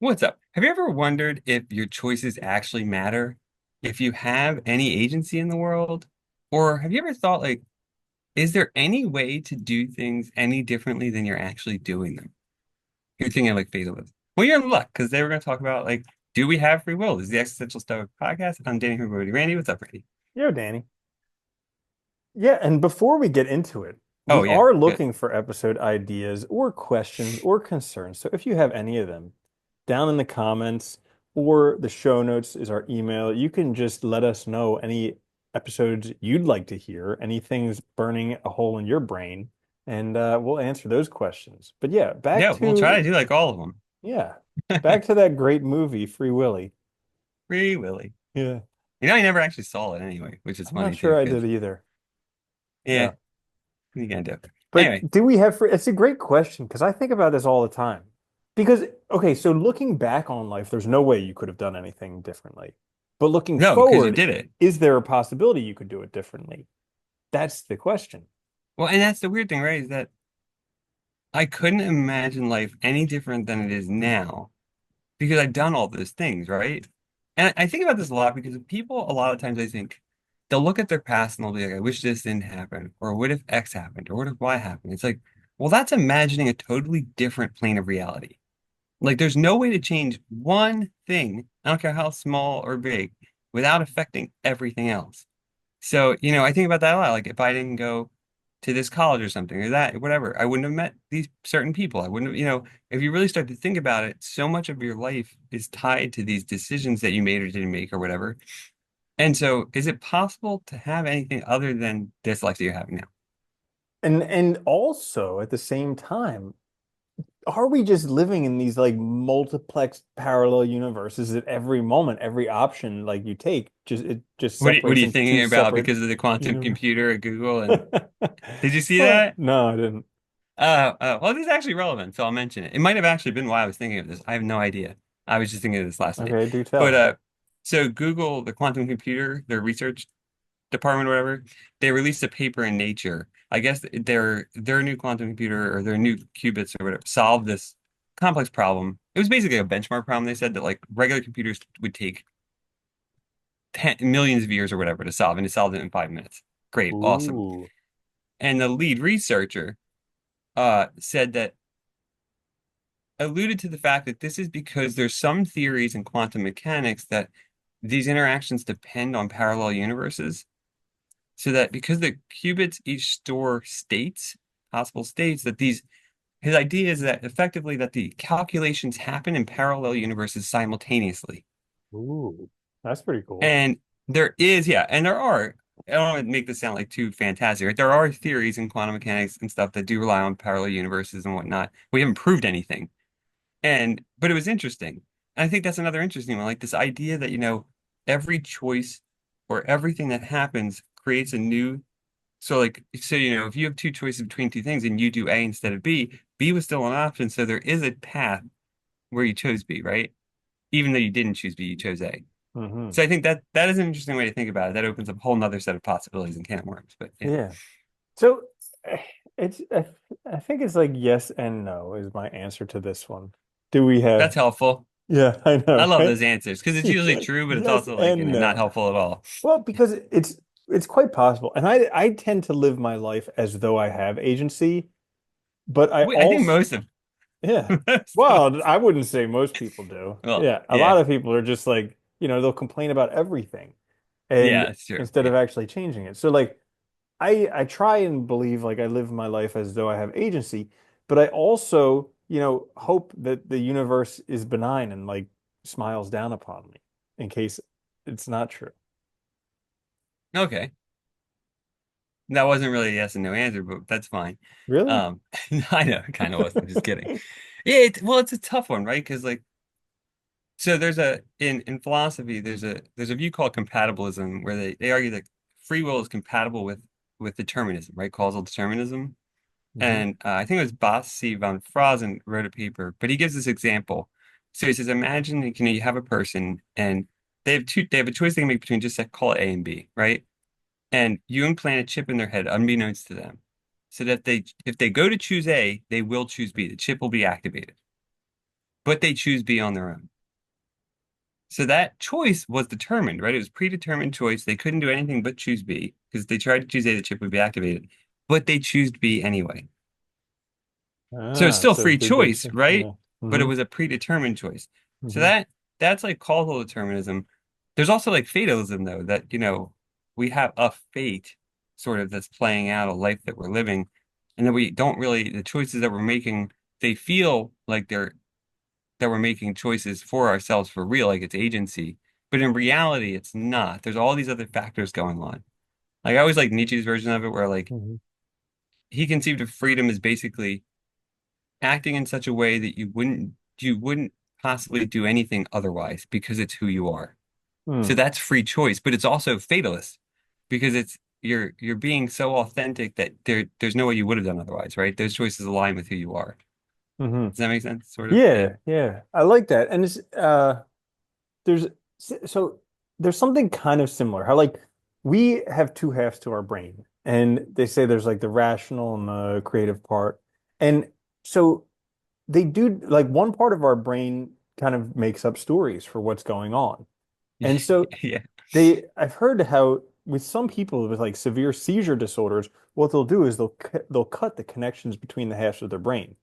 What's up? Have you ever wondered if your choices actually matter? If you have any agency in the world? Or have you ever thought, like, is there any way to do things any differently than you're actually doing them? You're thinking of like fatalism. Well, you're in luck because they were going to talk about, like, do we have free will? This is the Existential Stoic podcast. I'm Danny from Randy. What's up, Randy? Yo, Danny. Yeah, and before we get into it, Oh, we yeah. are Good. looking for episode ideas or questions or concerns. So if you have any of them, down in the comments or the show notes is our email. You can just let us know any episodes you'd like to hear, anything's burning a hole in your brain, and we'll answer those questions. But yeah, Yeah, we'll try to do like all of yeah, them. back to that great movie, Free Willy. Free Willy. Yeah, I never actually saw it anyway, which is I'm not funny sure too, I because, did either. yeah, Yeah. what are you going to do? Anyway, But do we have free? It's a great question because I think about this all the time. Because, okay, so looking back on life, there's no way you could have done anything differently. But looking no, because you forward, did it. is there a possibility you could do it differently? That's the question. Well, and that's the weird thing, right? Is that I couldn't imagine life any different than it is now because I've done all those things, right? And I think about this a lot because people, a lot of times, I think they'll look at their past and they'll be like, I wish this didn't happen, or what if X happened, or what if Y happened? It's like, well, that's imagining a totally different plane of reality. Like, there's no way to change one thing, I don't care how small or big, without affecting everything else. So, I think about that a lot. Like if I didn't go to this college or something or that, whatever, I wouldn't have met these certain people. I wouldn't have, if you really start to think about it, so much of your life is tied to these decisions that you made or didn't make or whatever. And so is it possible to have anything other than this life that you're having now? And also at the same time, are we just living in these like multiplex parallel universes that every moment, every option like you take, just What are separates you into thinking two about separate because of the quantum universe? computer at Google? And did you see that? No, I didn't. Well, this is actually relevant, so I'll mention it. It might have actually been why I was thinking of this. I have no idea. I was just thinking of this last night. Okay, do But tell. so Google, the quantum computer, their research department, or whatever, they released a paper in Nature. I guess their new quantum computer or their new qubits or whatever solved this complex problem. It was basically a benchmark problem. They said that like regular computers would take millions of years or whatever to solve, and it solved it in 5 minutes. Great, awesome. Ooh. And the lead researcher said that alluded to the fact that this is because there's some theories in quantum mechanics that these interactions depend on parallel universes. So that because the qubits each store states, possible states, that his idea is that effectively that the calculations happen in parallel universes simultaneously. Ooh. That's pretty cool. And there is, yeah, and there are, I don't want to make this sound like too fantastic, right? There are theories in quantum mechanics and stuff that do rely on parallel universes and whatnot. We haven't proved anything. But it was interesting. And I think that's another interesting one, like this idea that, every choice or everything that happens creates a new. So if you have two choices between two things and you do A instead of B, B was still an option. So there is a path where you chose B, right? Even though you didn't choose B, you chose A. Hmm. So I think that is an interesting way to think about it. That opens up a whole nother set of possibilities and can of worms. But yeah, Yeah. So eh, it's I think it's like yes and no is my answer to this one. Do we that's have? helpful. Yeah, I I know, love right? those answers because it's usually true, but it's Yes also like, and not no. helpful at all. Well, because it's quite possible. And I tend to live my life as though I have agency, but I I think also most of yeah. most of Well, us. I wouldn't say most people do. Well, Yeah, a yeah, lot of people are just like, they'll complain about everything yeah, and it's true. instead Yeah. of actually changing it. So like I try and believe like I live my life as though I have agency, but I also, hope that the universe is benign and like smiles down upon me in case it's not true. Okay. That wasn't really a yes and no answer, but that's fine. Really? Um, I know, it kind of was. I'm just kidding. Yeah, well, it's a tough one, right? Because like, so there's a in philosophy, there's a view called compatibilism where they argue that free will is compatible with determinism, right? Causal determinism. Hmm. And I think it was Bossi van Frazen wrote a paper, but he gives this example. So he says, imagine you have a person and they have a choice they can make between just like, call it A and B, right? And you implant a chip in their head unbeknownst to them, so that if they go to choose A, they will choose B. The chip will be activated. but they choose B on their own. So that choice was determined, right? It was predetermined choice. They couldn't do anything but choose B because they tried to choose A, the chip would be activated, but they choose B anyway. So it's Ah, still so free choice, right? yeah. But it Hmm. was a predetermined choice. So Hmm. that's like causal determinism. There's also like fatalism though, that we have a fate sort of that's playing out a life that we're living, and that we don't really the choices that we're making, they feel like they're that we're making choices for ourselves for real, like it's agency. But in reality, it's not. There's all these other factors going on. Like I always like Nietzsche's version of it, where like Hmm. he conceived of freedom as basically acting in such a way that you wouldn't possibly do anything otherwise because it's who you are. So Hmm. that's free choice, but it's also fatalist because it's you're being so authentic that there's no way you would have done otherwise, right? Those choices align with who you are. Hmm. Does that make sense? Sort of. Yeah. Yeah, yeah. I like that. And it's there's so there's something kind of similar. How like we have two halves to our brain, and they say there's like the rational and the creative part. And so they do like one part of our brain kind of makes up stories for what's going on. And so Yeah. I've heard how with some people with like severe seizure disorders, what they'll do is they'll cut the connections between the halves of their brain.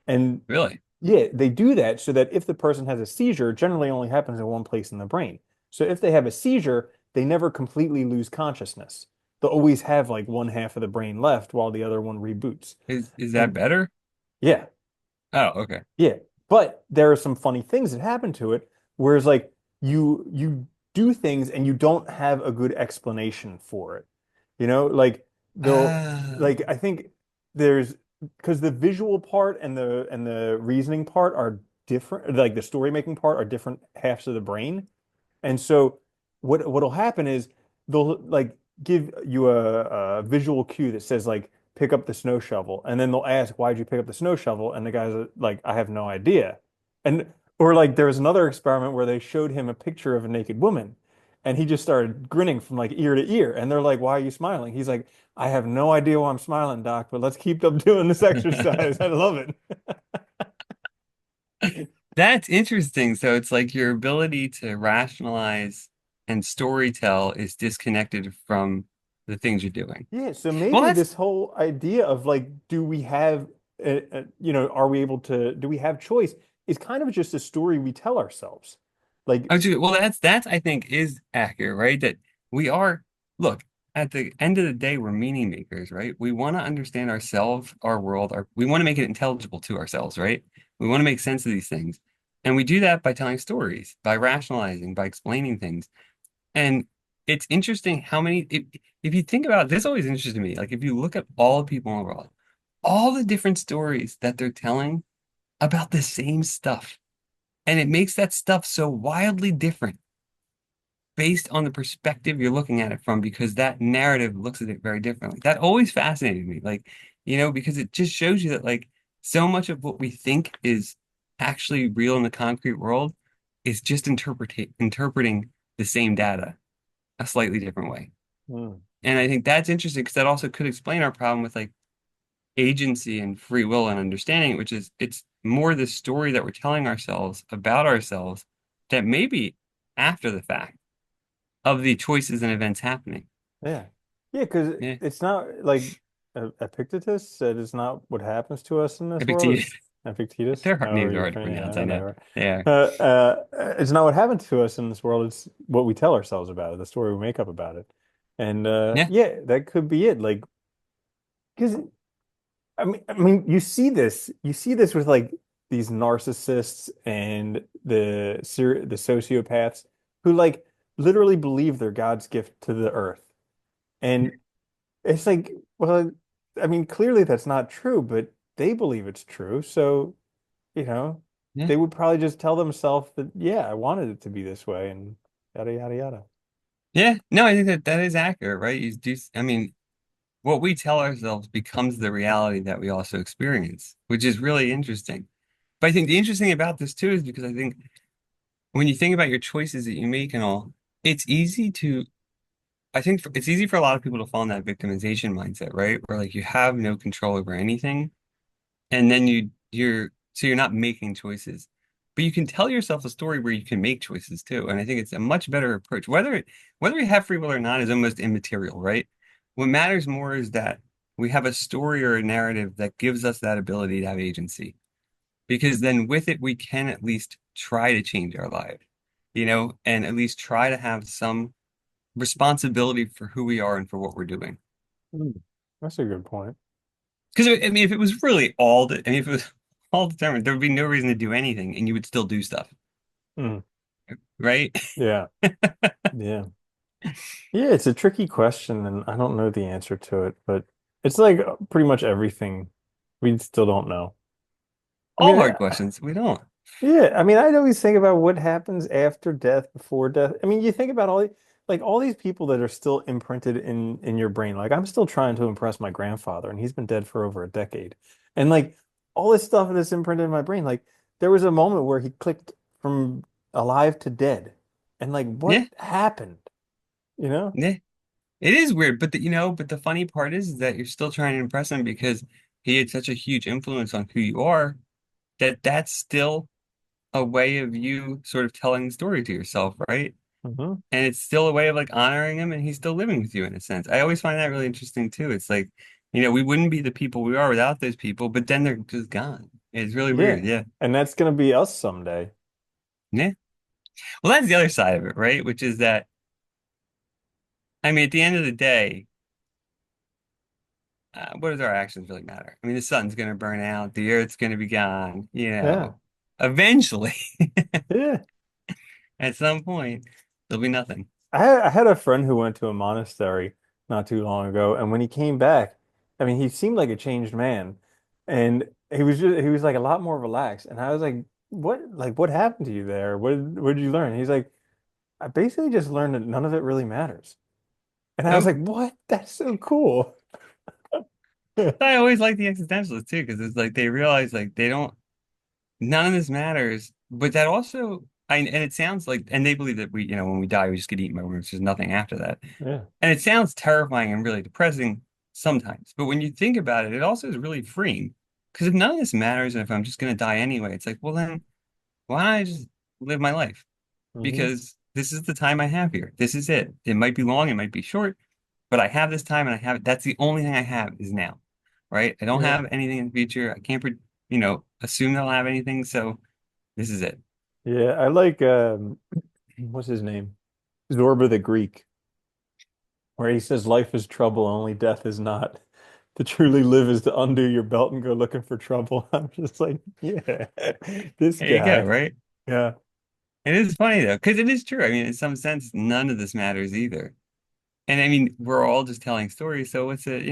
And Really? yeah, they do that so that if the person has a seizure, it generally only happens in one place in the brain. So if they have a seizure, they never completely lose consciousness. They'll always have like one half of the brain left while the other one reboots. Is that And better? yeah, Oh, okay. yeah. But there are some funny things that happen to it, whereas like you do things and you don't have a good explanation for it. Like they'll Ah, like I think there's because the visual part and the reasoning part are different, like the story making part are different halves of the brain. And so what'll happen is they'll like give you a visual cue that says like pick up the snow shovel, and then they'll ask why'd you pick up the snow shovel, and the guy's like I have no idea. And or like there was another experiment where they showed him a picture of a naked woman, and he just started grinning from like ear to ear, and they're like why are you smiling? He's like I have no idea why I'm smiling, doc, but let's keep up doing this exercise. I love it. that's interesting. So it's like your ability to rationalize and storytell is disconnected from the things you're doing. Yeah, so Well, maybe that's this whole idea of like, do we have, are we able to, do we have choice is kind of just a story we tell ourselves. Like, well, that's I think is accurate, right? That we are, look, at the end of the day, we're meaning makers, right? We want to understand ourselves, our world, we want to make it intelligible to ourselves, right? We want to make sense of these things. And we do that by telling stories, by rationalizing, by explaining things. And it's interesting how many, if you think about it, this always interested me. Like if you look at all the people in the world, all the different stories that they're telling about the same stuff, and it makes that stuff so wildly different based on the perspective you're looking at it from, because that narrative looks at it very differently. That always fascinated me. Like, because it just shows you that like so much of what we think is actually real in the concrete world is just interpreting the same data a slightly different way. hmm, And I think that's interesting because that also could explain our problem with like agency and free will and understanding, which is it's more the story that we're telling ourselves about ourselves that maybe after the fact of the choices and events happening. yeah. Yeah, because Yeah. it's not like Epictetus said it's not what happens to us in this world. Epictetus. Epictetus? Their However names are you hard to pronounce pronounce, yeah, I know. whatever. Yeah. It's not what happens to us in this world, it's what we tell ourselves about it, the story we make up about it. And Yeah. yeah, that could be it. Like, because you see this with like these narcissists and the sociopaths who like literally believe they're God's gift to the earth. And it's like, well, I mean, clearly that's not true, but they believe it's true. So, you know, Yeah. they would probably just tell themselves that, yeah, I wanted it to be this way and yada yada yada. Yeah. No, I think that that is accurate, right? I mean, what we tell ourselves becomes the reality that we also experience, which is really interesting. But I think the interesting thing about this too is because I think when you think about your choices that you make and all, it's easy to, it's easy for a lot of people to fall in that victimization mindset, right? Where like you have no control over anything, and then so you're not making choices. but you can tell yourself a story where you can make choices too. And I think it's a much better approach. Whether we have free will or not is almost immaterial, right? What matters more is that we have a story or a narrative that gives us that ability to have agency. Because then with it, we can at least try to change our life, and at least try to have some responsibility for who we are and for what we're doing. Hmm. That's a good point. Because I mean, if it was really I mean, if it was all determined, there would be no reason to do anything, and you would still do stuff, Hmm. right? Yeah. Yeah. Yeah, it's a tricky question, and I don't know the answer to it, but it's like pretty much everything we still don't know. I All mean, hard questions. We don't. yeah, I mean, I'd always think about what happens after death, before death. I mean, you think about all these people that are still imprinted in your brain. Like I'm still trying to impress my grandfather, and he's been dead for over a decade. And like all this stuff that's imprinted in my brain, like there was a moment where he clicked from alive to dead. And like what Yeah, happened, you know? yeah. It is weird, but but the funny part is that you're still trying to impress him because he had such a huge influence on who you are that that's still a way of you sort of telling the story to yourself, right? Hmm. And it's still a way of like honoring him and he's still living with you in a sense. I always find that really interesting too. It's like, we wouldn't be the people we are without those people, but then they're just gone. It's really weird. Yeah. Yeah. And that's gonna be us someday. Yeah. Well, that's the other side of it, right? Which is that, I mean, at the end of the day, what does our actions really matter? I mean, the sun's going to burn out, the earth's going to be gone, Yeah. eventually, Yeah. at some point, there'll be nothing. I had a friend who went to a monastery not too long ago, and when he came back, I mean, he seemed like a changed man, and he was like a lot more relaxed. And I was like what happened to you there? What did you learn? He's like, I basically just learned that none of it really matters. And I was Nope. like, what? That's so cool. I always like the existentialists too, because it's like they realize like they don't, none of this matters, but that also, and it sounds like, and they believe that when we die, we just get eaten by worms. There's nothing after that. Yeah. And it sounds terrifying and really depressing sometimes. But when you think about it, it also is really freeing. Because if none of this matters, and if I'm just going to die anyway, it's like, well, then why don't I just live my life? Hmm. Because this is the time I have here. This is it. It might be long, it might be short, but I have this time and I have it. That's the only thing I have is now, right? I don't Yeah. have anything in the future. I can't, assume that I'll have anything. So this is it. Yeah. I like what's his name? Zorba the Greek, where he says life is trouble, only death is not. To truly live is to undo your belt and go looking for trouble. I'm just like, yeah, this There you go, guy. right? Yeah. It is funny though, because it is true. I mean, in some sense, none of this matters either. And I mean, we're all just telling stories. So what's it?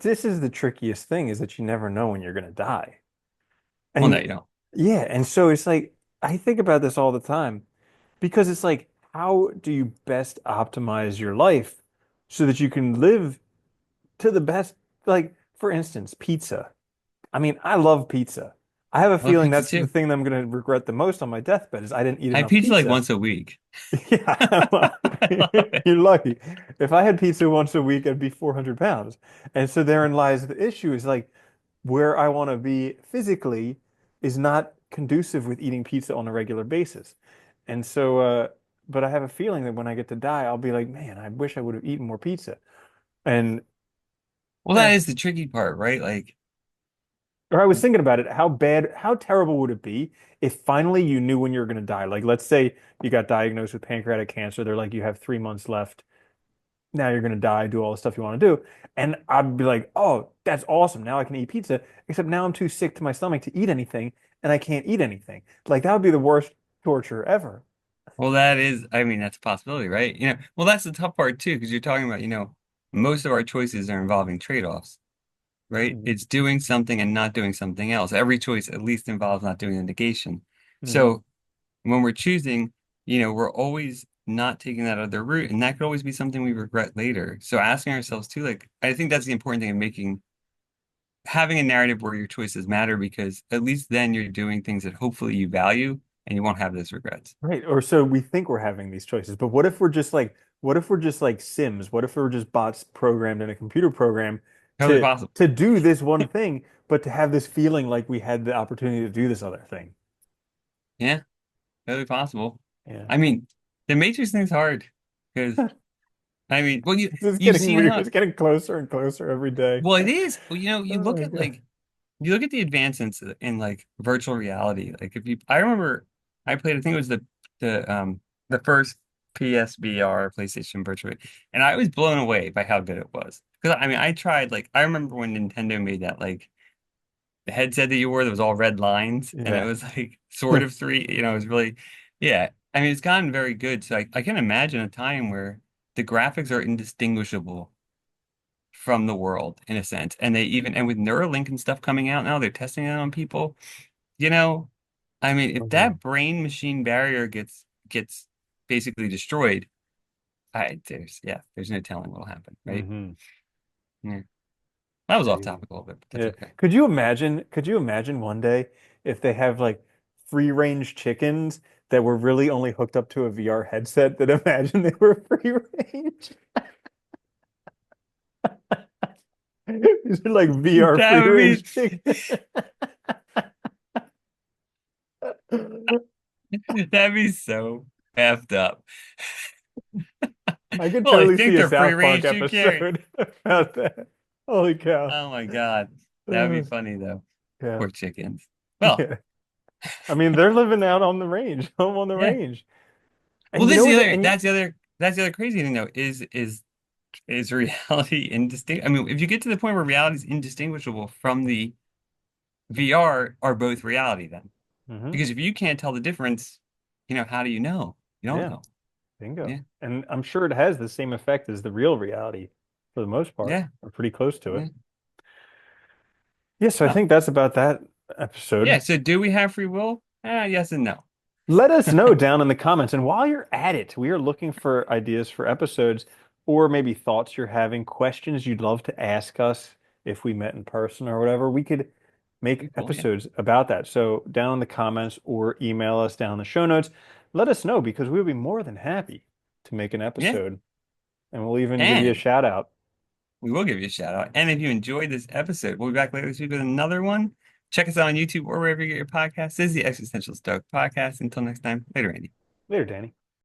This is the trickiest thing is that you never know when you're going to die. Well, no, And you don't. yeah, and so it's like I think about this all the time because it's like how do you best optimize your life so that you can live to the best, like for instance, pizza. I mean, I love pizza. I have a I love feeling pizza that's the too. thing that I'm going to regret the most on my deathbed is I didn't eat I have enough pizza like pizza. once a week. Yeah, well, I love it. you're lucky. If I had pizza once a week, I'd be 400 pounds. And so therein lies the issue is like where I want to be physically is not conducive with eating pizza on a regular basis. And so, but I have a feeling that when I get to die, I'll be like, man, I wish I would have eaten more pizza. And, Well, that and is the tricky part, right? Like, or I was thinking about it, how terrible would it be if finally you knew when you were going to die? Like, let's say you got diagnosed with pancreatic cancer. They're like, you have 3 months left. Now you're going to die, do all the stuff you want to do. And I'd be like, oh, that's awesome. Now I can eat pizza. Except now I'm too sick to my stomach to eat anything and I can't eat anything. Like, that would be the worst torture ever. well, that is, I mean, that's a possibility, right? Well, that's the tough part too, because you're talking about, most of our choices are involving trade-offs, right? Mhm. It's doing something and not doing something else. Every choice at least involves not doing the negation. Mhm. So when we're choosing, we're always not taking that other route, and that could always be something we regret later. So asking ourselves too, like, I think that's the important thing in having a narrative where your choices matter, because at least then you're doing things that hopefully you value and you won't have those regrets. Right. Or so we think we're having these choices. But what if we're just like Sims? What if we're just bots programmed in a computer program Totally possible. to do this one thing, but to have this feeling like we had the opportunity to do this other thing? Yeah, totally possible. Yeah. I mean, the Matrix thing's hard because I mean, well, This is you've getting seen weird. how It's getting closer and closer every day. well it is. Well, you Oh look my at God. you look at the advancements in like virtual reality. Like if you, I remember I played. I think it was the first PSVR PlayStation Virtual, and I was blown away by how good it was. Because I mean, I tried like I remember when Nintendo made that like the headset that you wore that was all red lines, and it Yeah. was like sort of three. You know, it was really yeah. I mean, it's gotten very good. So I can imagine a time where the graphics are indistinguishable from the world in a sense. And they even and with Neuralink and stuff coming out now, they're testing it on people. You know, I mean, if Mhm. that brain machine barrier gets basically destroyed, there's no telling what'll happen, right? Hmm. Yeah. That was off Crazy. topic a little bit, but that's Yeah. okay. Could you imagine one day if they have like free range chickens that were really only hooked up to a VR headset that imagine they were free range? These are like VR That free would range be chickens. that'd be so effed up. I could Well, I totally think see a they're free South Park range too, Carrie. episode about that. Holy cow. Oh my God. That would be Uh, funny though. yeah. Poor chickens. Well, Yeah. I mean, they're living out on the range, home on the yeah. range. Well, And you know what? And you, that's the other crazy thing though is reality indistinct. I mean, if you get to the point where reality is indistinguishable from the VR, are both reality then? hmm Because if you can't tell the difference, how do you know? You don't yeah, know. bingo. Yeah, And I'm sure it has the same effect as the real reality for the most part, yeah, or pretty close to yeah. it. Yeah, so I Well, think that's about that yeah. episode. So do we have free will? Yes and no. Let us know down in the comments. And while you're at it, we are looking for ideas for episodes or maybe thoughts you're having, questions you'd love to ask us if we met in person or whatever. We could make Pretty cool. Yeah, episodes about that. So down in the comments or email us down in the show notes. Let us know because we'll be more than happy to make an yeah. episode and we'll even give you a And shout out. we will give you a shout out. And if you enjoyed this episode, we'll be back later this week with another one. Check us out on YouTube or wherever you get your podcasts. This is the Existential Stoic Podcast. Until next time, later, Andy. Later, Danny.